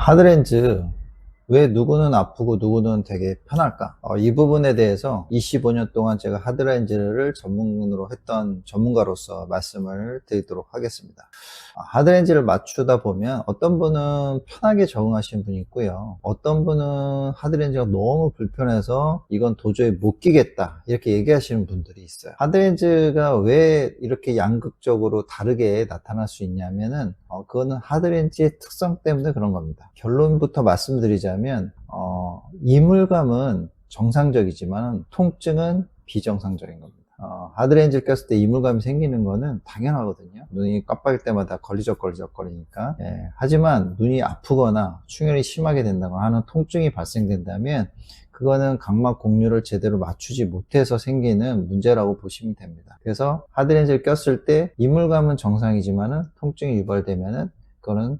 하드렌즈 왜 누구는 아프고 누구는 되게 편할까? 이 부분에 대해서 25년 동안 제가 하드렌즈를 전문으로 했던 전문가로서 말씀을 드리도록 하겠습니다. 하드렌즈를 맞추다 보면 어떤 분은 편하게 적응하시는 분이 있고요. 어떤 분은 하드렌즈가 너무 불편해서 이건 도저히 못 끼겠다 이렇게 얘기하시는 분들이 있어요. 하드렌즈가 왜 이렇게 양극적으로 다르게 나타날 수 있냐면은 그거는 하드렌즈의 특성 때문에 그런 겁니다. 결론부터 말씀드리자면 이물감은 정상적이지만 통증은 비정상적인 겁니다. 하드렌즈를 꼈을 때 이물감이 생기는 거는 당연하거든요. 눈이 깜빡일 때마다 걸리적거리니까. 하지만 눈이 아프거나 충혈이 심하게 된다거나 하는 통증이 발생된다면 그거는 각막 곡률을 제대로 맞추지 못해서 생기는 문제라고 보시면 됩니다. 그래서 하드렌즈를 꼈을 때 이물감은 정상이지만 통증이 유발되면은 그거는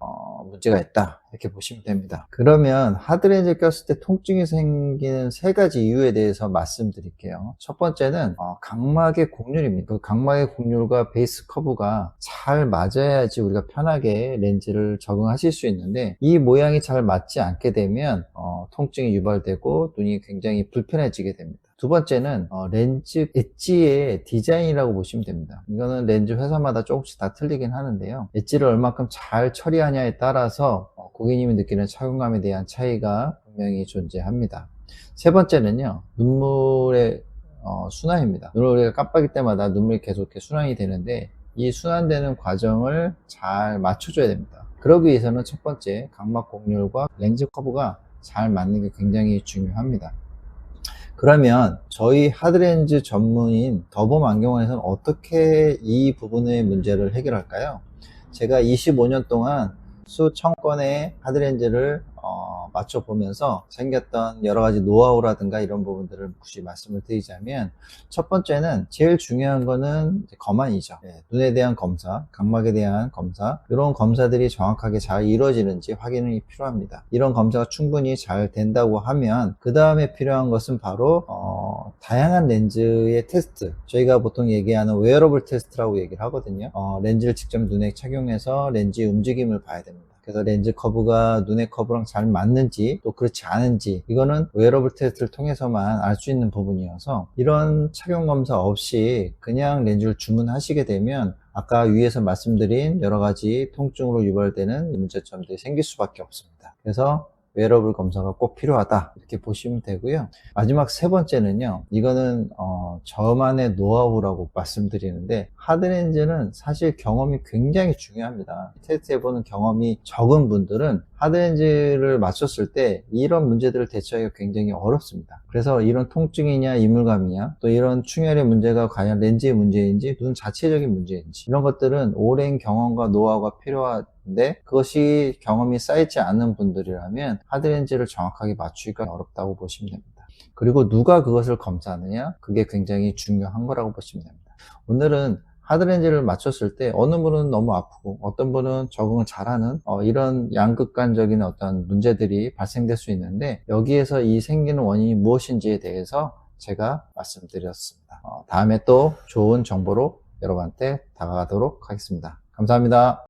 문제가 있다 이렇게 보시면 됩니다. 그러면 하드렌즈를 꼈을 때 통증이 생기는 세 가지 이유에 대해서 말씀드릴게요. 첫 번째는 각막의 곡률입니다. 그 각막의 곡률과 베이스 커브가 잘 맞아야지 우리가 편하게 렌즈를 적응하실 수 있는데 이 모양이 잘 맞지 않게 되면 통증이 유발되고 눈이 굉장히 불편해지게 됩니다. 두 번째는 렌즈 엣지의 디자인이라고 보시면 됩니다. 이거는 렌즈 회사마다 조금씩 다 틀리긴 하는데요. 엣지를 얼마큼 잘 처리하냐에 따라서 고객님이 느끼는 착용감에 대한 차이가 분명히 존재합니다. 세 번째는요, 눈물의 순환입니다. 눈을 우리가 깜빡일 때마다 눈물이 계속 이렇게 순환이 되는데 이 순환되는 과정을 잘 맞춰줘야 됩니다. 그러기 위해서는 첫 번째 각막 곡률과 렌즈 커브가 잘 맞는 게 굉장히 중요합니다. 그러면 저희 하드렌즈 전문인 더봄 안경원에서는 어떻게 이 부분의 문제를 해결할까요? 제가 25년 동안 수천 건의 하드렌즈를 맞춰보면서 생겼던 여러 가지 노하우라든가 이런 부분들을 굳이 말씀을 드리자면 첫 번째는 제일 중요한 거는 검안이죠. 눈에 대한 검사, 각막에 대한 검사, 이런 검사들이 정확하게 잘 이루어지는지 확인이 필요합니다. 이런 검사가 충분히 잘 된다고 하면 그 다음에 필요한 것은 바로 다양한 렌즈의 테스트, 저희가 보통 얘기하는 웨어러블 테스트라고 얘기를 하거든요. 렌즈를 직접 눈에 착용해서 렌즈의 움직임을 봐야 됩니다. 그래서 렌즈 커브가 눈의 커브랑 잘 맞는지 또 그렇지 않은지 이거는 웨어러블 테스트를 통해서만 알 수 있는 부분이어서 이런 착용 검사 없이 그냥 렌즈를 주문하시게 되면 아까 위에서 말씀드린 여러 가지 통증으로 유발되는 문제점들이 생길 수밖에 없습니다. 그래서 웨어러블 검사가 꼭 필요하다 이렇게 보시면 되고요. 마지막 세 번째는요, 이거는 저만의 노하우라고 말씀드리는데 하드렌즈는 사실 경험이 굉장히 중요합니다. 테스트해보는 경험이 적은 분들은 하드렌즈를 맞췄을 때 이런 문제들을 대처하기가 굉장히 어렵습니다. 그래서 이런 통증이냐 이물감이냐 또 이런 충혈의 문제가 과연 렌즈의 문제인지 눈 자체적인 문제인지 이런 것들은 오랜 경험과 노하우가 필요한데 그것이 경험이 쌓이지 않는 분들이라면 하드렌즈를 정확하게 맞추기가 어렵다고 보시면 됩니다. 그리고 누가 그것을 검사하느냐, 그게 굉장히 중요한 거라고 보시면 됩니다. 오늘은 하드렌즈를 맞췄을 때 어느 분은 너무 아프고 어떤 분은 적응을 잘하는 이런 양극관적인 어떤 문제들이 발생될 수 있는데 여기에서 이 생기는 원인이 무엇인지에 대해서 제가 말씀드렸습니다. 다음에 또 좋은 정보로 여러분한테 다가가도록 하겠습니다. 감사합니다.